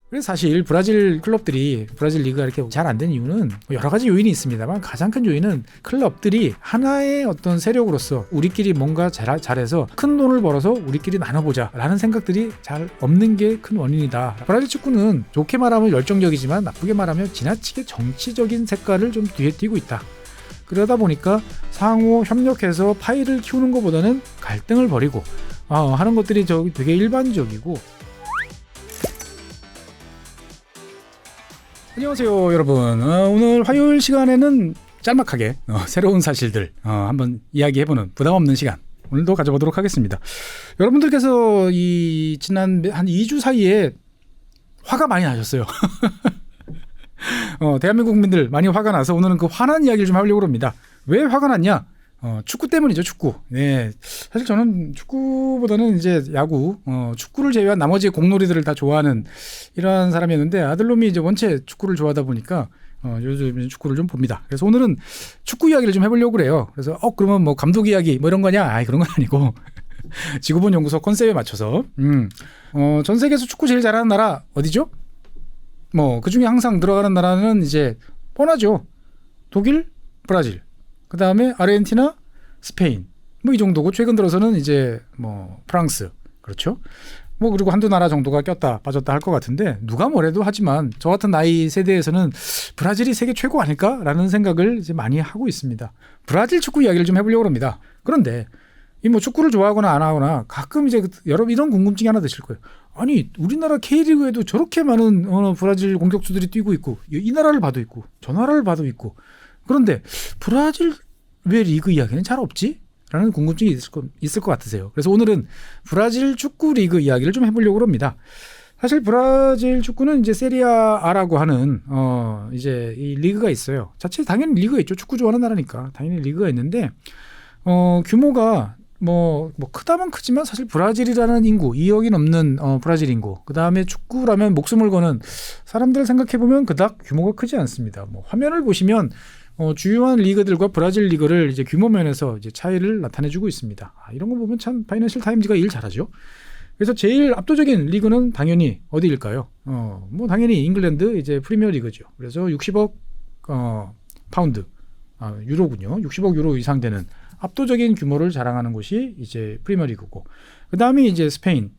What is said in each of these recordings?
그래서 사실 브라질 클럽들이 브라질 리그가 이렇게 잘 안 된 이유는 여러 가지 요인이 있습니다만 가장 큰 요인은 클럽들이 하나의 어떤 세력으로서 우리끼리 뭔가 잘해서 큰 돈을 벌어서 우리끼리 나눠보자 라는 생각들이 잘 없는 게 큰 원인이다. 브라질 축구는 좋게 말하면 열정적이지만 나쁘게 말하면 지나치게 정치적인 색깔을 좀 뒤에 띄고 있다. 그러다 보니까 상호 협력해서 파이를 키우는 것보다는 갈등을 벌이고 하는 것들이 되게 일반적이고. 안녕하세요 여러분. 오늘 화요일 시간에는 짤막하게 새로운 사실들 한번 이야기해보는 부담없는 시간 오늘도 가져보도록 하겠습니다. 여러분들께서 이 지난 한 2주 사이에 화가 많이 나셨어요. 대한민국 국민들 많이 화가 나서 오늘은 그 화난 이야기를 좀 하려고 합니다. 왜 화가 났냐? 축구 때문이죠. 축구. 네, 사실 저는 축구보다는 이제 야구, 축구를 제외한 나머지 공놀이들을 다 좋아하는 이러한 사람이었는데 아들놈이 이제 원체 축구를 좋아하다 보니까 요즘 축구를 좀 봅니다. 그래서 오늘은 축구 이야기를 좀 해보려고 그래요. 그래서 그러면 뭐 감독 이야기 뭐 이런 거냐? 그런 건 아니고 지구본 연구소 컨셉에 맞춰서 전 세계에서 축구 제일 잘하는 나라 어디죠? 뭐 그 중에 항상 들어가는 나라는 이제 뻔하죠. 독일, 브라질. 그 다음에 아르헨티나, 스페인 뭐 이 정도고 최근 들어서는 이제 뭐 프랑스 그렇죠. 뭐 그리고 한두 나라 정도가 꼈다 빠졌다 할 것 같은데 누가 뭐래도 하지만 저 같은 나이 세대에서는 브라질이 세계 최고 아닐까라는 생각을 이제 많이 하고 있습니다. 브라질 축구 이야기를 좀 해보려고 합니다. 그런데 이 뭐 축구를 좋아하거나 안 하거나 가끔 이제 여러분 이런 궁금증이 하나 드실 거예요. 아니 우리나라 K리그에도 저렇게 많은 브라질 공격수들이 뛰고 있고 이 나라를 봐도 있고 저 나라를 봐도 있고 그런데 브라질 왜 리그 이야기는 잘 없지? 라는 궁금증이 있을 것 같으세요. 그래서 오늘은 브라질 축구 리그 이야기를 좀 해보려고 합니다. 사실 브라질 축구는 이제 세리아라고 하는 이제 이 리그가 있어요. 자체 당연히 리그가 있죠. 축구 좋아하는 나라니까 당연히 리그가 있는데 규모가 뭐 크다면 크지만 사실 브라질이라는 인구 2억이 넘는 브라질 인구 그 다음에 축구라면 목숨을 거는 사람들 생각해보면 그닥 규모가 크지 않습니다. 뭐 화면을 보시면 주요한 리그들과 브라질 리그를 이제 규모 면에서 이제 차이를 나타내주고 있습니다. 이런 거 보면 참 파이낸셜 타임즈가 일 잘하죠. 그래서 제일 압도적인 리그는 당연히 어디일까요? 뭐 당연히 잉글랜드 이제 프리미어 리그죠. 그래서 60억 파운드 유로군요. 60억 유로 이상 되는 압도적인 규모를 자랑하는 곳이 이제 프리미어 리그고, 그 다음에 이제 스페인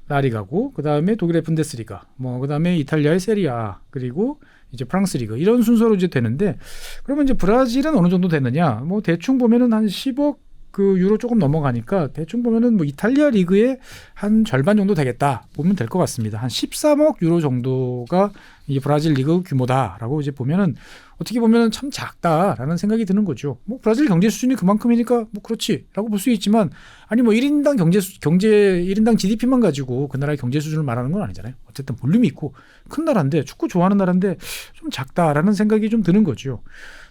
라리가고, 그 다음에 독일의 분데스리가, 그 다음에 이탈리아의 세리아, 그리고 이제 프랑스 리그 이런 순서로 이제 되는데, 그러면 이제 브라질은 어느 정도 되느냐? 뭐 대충 보면은 한 10억 그 유로 조금 넘어가니까 대충 보면은 뭐 이탈리아 리그의 한 절반 정도 되겠다 보면 될 것 같습니다. 한 13억 유로 정도가 이 브라질 리그 규모다라고 이제 보면은 어떻게 보면은 참 작다라는 생각이 드는 거죠. 뭐 브라질 경제 수준이 그만큼이니까 뭐 그렇지라고 볼 수 있지만 아니 뭐 1인당 경제 1인당 GDP만 가지고 그 나라의 경제 수준을 말하는 건 아니잖아요. 어쨌든 볼륨이 있고 큰 나라인데 축구 좋아하는 나라인데 좀 작다라는 생각이 좀 드는 거죠.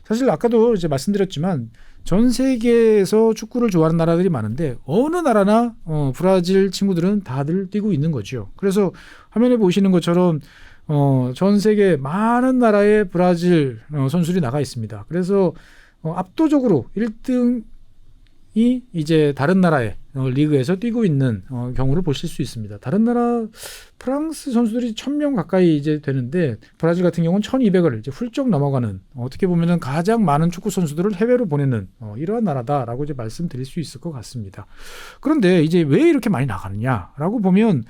사실 아까도 이제 말씀드렸지만 전 세계에서 축구를 좋아하는 나라들이 많은데 어느 나라나 브라질 친구들은 다들 뛰고 있는 거죠. 그래서 화면에 보시는 것처럼 전 세계 많은 나라의 브라질 선수들이 나가 있습니다. 그래서 압도적으로 1등이 이제 다른 나라의 리그에서 뛰고 있는 경우를 보실 수 있습니다. 다른 나라 프랑스 선수들이 1000명 가까이 이제 되는데 브라질 같은 경우는 1200을 이제 훌쩍 넘어가는 어떻게 보면은 가장 많은 축구 선수들을 해외로 보내는 이러한 나라다라고 이제 말씀드릴 수 있을 것 같습니다. 그런데 이제 왜 이렇게 많이 나가느냐라고 보면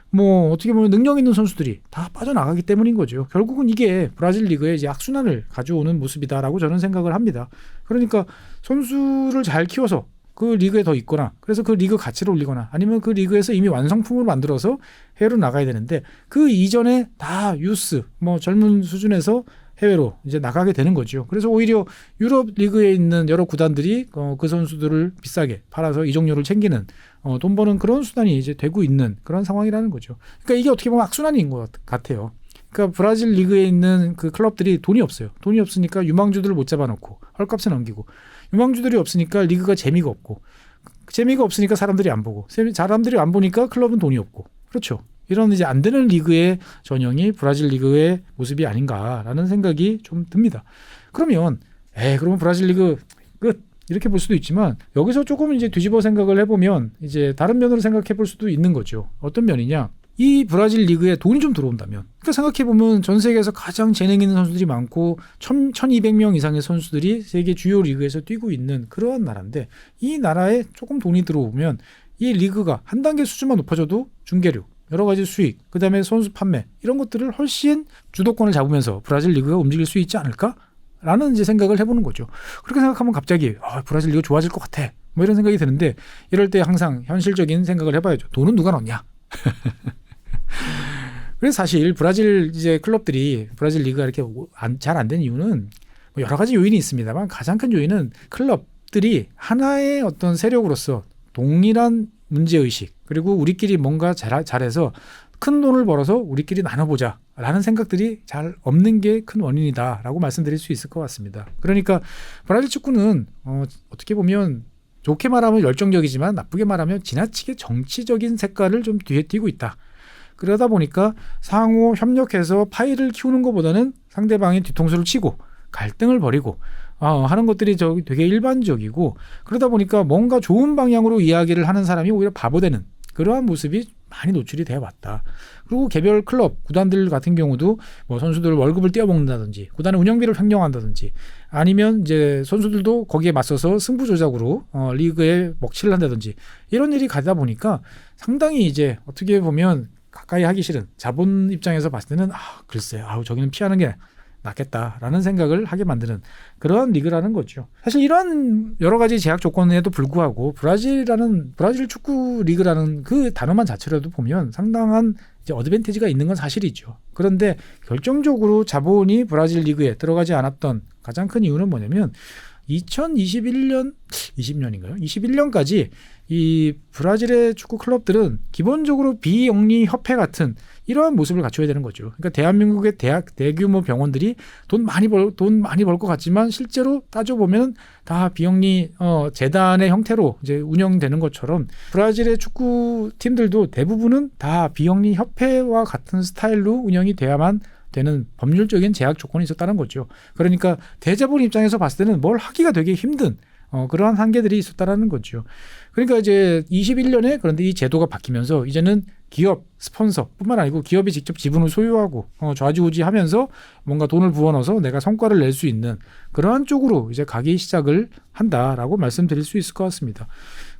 뭐 어떻게 보면 능력 있는 선수들이 다 빠져나가기 때문인 거죠. 결국은 이게 브라질 리그의 이제 악순환을 가져오는 모습이다라고 저는 생각을 합니다. 그러니까 선수를 잘 키워서 그 리그에 더 있거나 그래서 그 리그 가치를 올리거나 아니면 그 리그에서 이미 완성품을 만들어서 해외로 나가야 되는데 그 이전에 다 유스 뭐 젊은 수준에서 해외로 이제 나가게 되는 거죠. 그래서 오히려 유럽 리그에 있는 여러 구단들이 그 선수들을 비싸게 팔아서 이적료를 챙기는 돈 버는 그런 수단이 이제 되고 있는 그런 상황이라는 거죠. 그러니까 이게 어떻게 보면 악순환인 것 같아요. 그러니까 브라질 리그에 있는 그 클럽들이 돈이 없어요. 돈이 없으니까 유망주들을 못 잡아놓고 헐값에 넘기고, 유망주들이 없으니까 리그가 재미가 없고, 재미가 없으니까 사람들이 안 보고, 사람들이 안 보니까 클럽은 돈이 없고, 그렇죠. 이런 이제 안 되는 리그의 전형이 브라질 리그의 모습이 아닌가라는 생각이 좀 듭니다. 그러면 브라질 리그 끝 이렇게 볼 수도 있지만 여기서 조금 이제 뒤집어 생각을 해보면 이제 다른 면으로 생각해 볼 수도 있는 거죠. 어떤 면이냐? 이 브라질 리그에 돈이 좀 들어온다면, 그러니까 생각해보면 전 세계에서 가장 재능 있는 선수들이 많고 1200명 이상의 선수들이 세계 주요 리그에서 뛰고 있는 그러한 나라인데, 이 나라에 조금 돈이 들어오면 이 리그가 한 단계 수준만 높아져도 중계료, 여러 가지 수익, 그 다음에 선수 판매 이런 것들을 훨씬 주도권을 잡으면서 브라질 리그가 움직일 수 있지 않을까? 라는 이제 생각을 해보는 거죠. 그렇게 생각하면 갑자기 브라질 리그 좋아질 것 같아, 뭐 이런 생각이 드는데, 이럴 때 항상 현실적인 생각을 해봐야죠. 돈은 누가 넣냐? 그래서 사실 브라질 이제 클럽들이 브라질 리그가 이렇게 잘 안 된 이유는 뭐 여러 가지 요인이 있습니다만, 가장 큰 요인은 클럽들이 하나의 어떤 세력으로서 동일한 문제의식, 그리고 우리끼리 뭔가 잘해서 큰 돈을 벌어서 우리끼리 나눠보자 라는 생각들이 잘 없는 게 큰 원인이다 라고 말씀드릴 수 있을 것 같습니다. 그러니까 브라질 축구는 어떻게 보면 좋게 말하면 열정적이지만 나쁘게 말하면 지나치게 정치적인 색깔을 좀 뒤에 띄고 있다. 그러다 보니까 상호 협력해서 파이를 키우는 것보다는 상대방의 뒤통수를 치고 갈등을 벌이고 하는 것들이 되게 일반적이고, 그러다 보니까 뭔가 좋은 방향으로 이야기를 하는 사람이 오히려 바보되는 그러한 모습이 많이 노출이 되어 왔다. 그리고 개별 클럽, 구단들 같은 경우도 뭐 선수들 월급을 떼어먹는다든지, 구단의 운영비를 횡령한다든지, 아니면 이제 선수들도 거기에 맞서서 승부 조작으로 리그에 먹칠을 한다든지, 이런 일이 가다 보니까 상당히 이제 어떻게 보면 가까이 하기 싫은 자본 입장에서 봤을 때는 글쎄 저기는 피하는 게 낫겠다라는 생각을 하게 만드는 그런 리그라는 거죠. 사실 이러한 여러 가지 제약 조건에도 불구하고 브라질 축구 리그라는 그 단어만 자체로도 보면 상당한 이제 어드밴티지가 있는 건 사실이죠. 그런데 결정적으로 자본이 브라질 리그에 들어가지 않았던 가장 큰 이유는 뭐냐면 2021년까지 이 브라질의 축구 클럽들은 기본적으로 비영리 협회 같은 이러한 모습을 갖춰야 되는 거죠. 그러니까 대한민국의 대규모 병원들이 돈 많이 벌 것 같지만 실제로 따져보면 다 비영리 재단의 형태로 이제 운영되는 것처럼, 브라질의 축구 팀들도 대부분은 다 비영리 협회와 같은 스타일로 운영이 돼야만 되는 법률적인 제약 조건이 있었다는 거죠. 그러니까 대자본 입장에서 봤을 때는 뭘 하기가 되게 힘든 그러한 한계들이 있었다는 거죠. 그러니까 이제 21년에 그런데 이 제도가 바뀌면서 이제는 기업, 스폰서뿐만 아니고 기업이 직접 지분을 소유하고 좌지우지하면서 뭔가 돈을 부어넣어서 내가 성과를 낼 수 있는 그러한 쪽으로 이제 가기 시작을 한다라고 말씀드릴 수 있을 것 같습니다.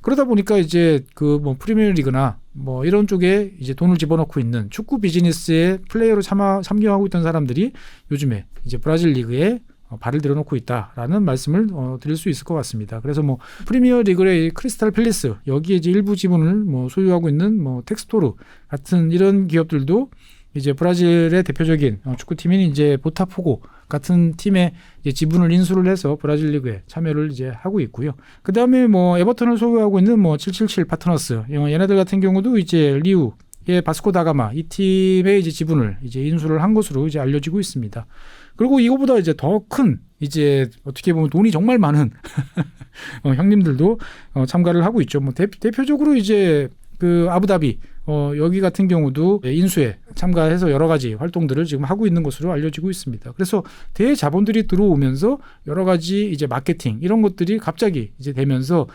그러다 보니까 이제 그 뭐 프리미어리그나 뭐 이런 쪽에 이제 돈을 집어넣고 있는 축구 비즈니스의 플레이어로 참여하고 있던 사람들이 요즘에 이제 브라질 리그에 발을 들여놓고 있다라는 말씀을 드릴 수 있을 것 같습니다. 그래서 뭐 프리미어 리그의 크리스탈 팰리스, 여기에 이제 일부 지분을 뭐 소유하고 있는 뭐 텍스토르 같은 이런 기업들도 이제 브라질의 대표적인 축구팀인 이제 보타포고 같은 팀의 이제 지분을 인수를 해서 브라질 리그에 참여를 이제 하고 있고요. 그 다음에 뭐 에버턴을 소유하고 있는 뭐 777 파트너스, 얘네들 같은 경우도 이제 리우의 바스코 다가마 이 팀의 이제 지분을 이제 인수를 한 것으로 이제 알려지고 있습니다. 그리고 이거보다 이제 더 큰 이제 어떻게 보면 돈이 정말 많은 형님들도 참가를 하고 있죠. 뭐 대표적으로 이제 그 아부다비 여기 같은 경우도 인수에 참가해서 여러 가지 활동들을 지금 하고 있는 것으로 알려지고 있습니다. 그래서 대자본들이 들어오면서 여러 가지 이제 마케팅 이런 것들이 갑자기 이제 되면서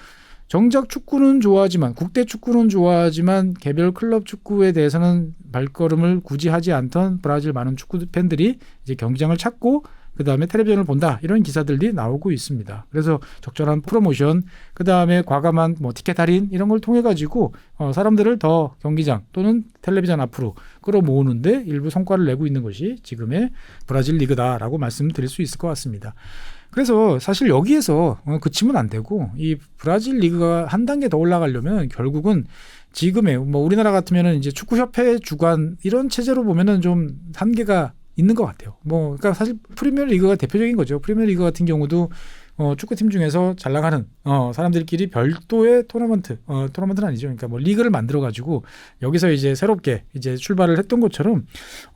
정작 축구는 좋아하지만, 국대 축구는 좋아하지만 개별 클럽 축구에 대해서는 발걸음을 굳이 하지 않던 브라질 많은 축구 팬들이 이제 경기장을 찾고 그 다음에 텔레비전을 본다, 이런 기사들이 나오고 있습니다. 그래서 적절한 프로모션, 그 다음에 과감한 뭐 티켓 할인 이런 걸 통해 가지고 사람들을 더 경기장 또는 텔레비전 앞으로 끌어모으는데 일부 성과를 내고 있는 것이 지금의 브라질 리그다라고 말씀드릴 수 있을 것 같습니다. 그래서 사실 여기에서 그치면 안 되고, 이 브라질 리그가 한 단계 더 올라가려면 결국은 지금의 뭐 우리나라 같으면은 이제 축구협회 주관 이런 체제로 보면은 좀 한계가 있는 것 같아요. 뭐 그러니까 사실 프리미어 리그가 대표적인 거죠. 프리미어 리그 같은 경우도 축구팀 중에서 잘 나가는 사람들끼리 별도의 토너먼트는 아니죠. 그러니까 뭐 리그를 만들어 가지고 여기서 이제 새롭게 이제 출발을 했던 것처럼,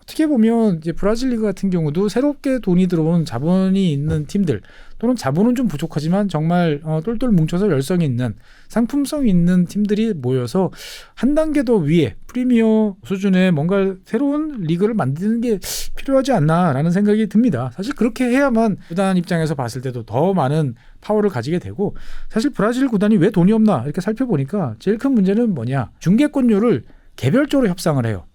어떻게 보면 이제 브라질 리그 같은 경우도 새롭게 돈이 들어온 자본이 있는 팀들, 또는 자본은 좀 부족하지만 정말 똘똘 뭉쳐서 열성이 있는, 상품성이 있는 팀들이 모여서 한 단계 더 위에 프리미어 수준의 뭔가 새로운 리그를 만드는 게 필요하지 않나라는 생각이 듭니다. 사실 그렇게 해야만 구단 입장에서 봤을 때도 더 많은 파워를 가지게 되고, 사실 브라질 구단이 왜 돈이 없나 이렇게 살펴보니까 제일 큰 문제는 뭐냐, 중계권료를 개별적으로 협상을 해요.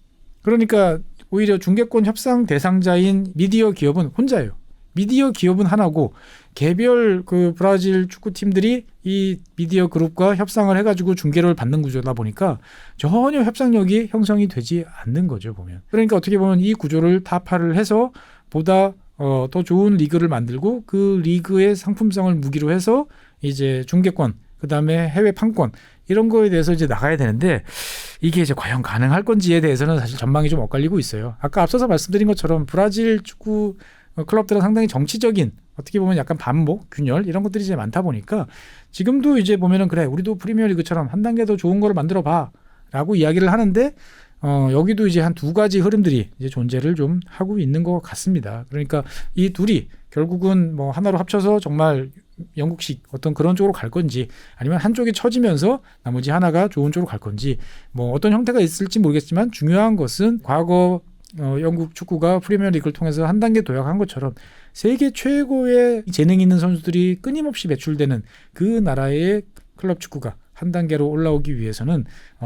그러니까 오히려 중개권 협상 대상자인 미디어 기업은 혼자예요. 미디어 기업은 하나고 개별 그 브라질 축구팀들이 이 미디어 그룹과 협상을 해가지고 중계를 받는 구조다 보니까 전혀 협상력이 형성이 되지 않는 거죠, 보면. 그러니까 어떻게 보면 이 구조를 타파를 해서 보다 더 좋은 리그를 만들고 그 리그의 상품성을 무기로 해서 이제 중계권, 그 다음에 해외 판권 이런 거에 대해서 이제 나가야 되는데 이게 이제 과연 가능할 건지에 대해서는 사실 전망이 좀 엇갈리고 있어요. 아까 앞서서 말씀드린 것처럼 브라질 축구 클럽들은 상당히 정치적인 어떻게 보면 약간 반목, 균열 이런 것들이 이제 많다 보니까 지금도 이제 보면은 그래 우리도 프리미어리그처럼 한 단계 더 좋은 거를 만들어 봐라고 이야기를 하는데 여기도 이제 한 두 가지 흐름들이 이제 존재를 좀 하고 있는 것 같습니다. 그러니까 이 둘이 결국은 뭐 하나로 합쳐서 정말 영국식 어떤 그런 쪽으로 갈 건지 아니면 한쪽이 처지면서 나머지 하나가 좋은 쪽으로 갈 건지 뭐 어떤 형태가 있을지 모르겠지만 중요한 것은 과거 영국 축구가 프리미어리그를 통해서 한 단계 도약한 것처럼 세계 최고의 재능 있는 선수들이 끊임없이 배출되는 그 나라의 클럽 축구가 한 단계로 올라오기 위해서는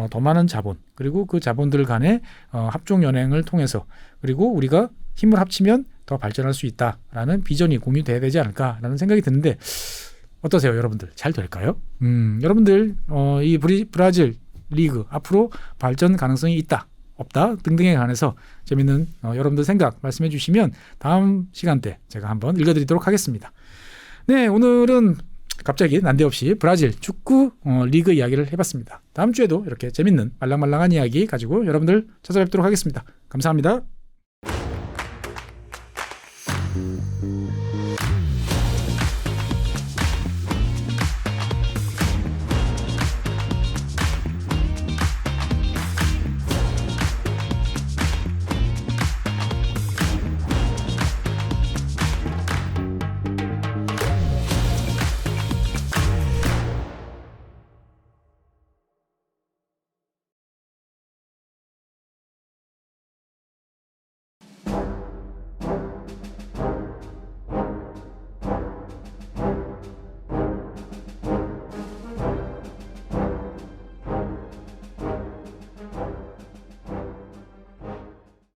더 많은 자본 그리고 그 자본들 간의 합종 연행을 통해서 그리고 우리가 힘을 합치면 더 발전할 수 있다라는 비전이 공유돼야 되지 않을까라는 생각이 드는데 어떠세요, 여러분들? 잘 될까요? 여러분들 이 브라질 리그 앞으로 발전 가능성이 있다, 없다 등등에 관해서 재밌는 여러분들 생각 말씀해 주시면 다음 시간대 제가 한번 읽어드리도록 하겠습니다. 네, 오늘은 갑자기 난데없이 브라질 축구 리그 이야기를 해봤습니다. 다음 주에도 이렇게 재밌는 말랑말랑한 이야기 가지고 여러분들 찾아뵙도록 하겠습니다. 감사합니다.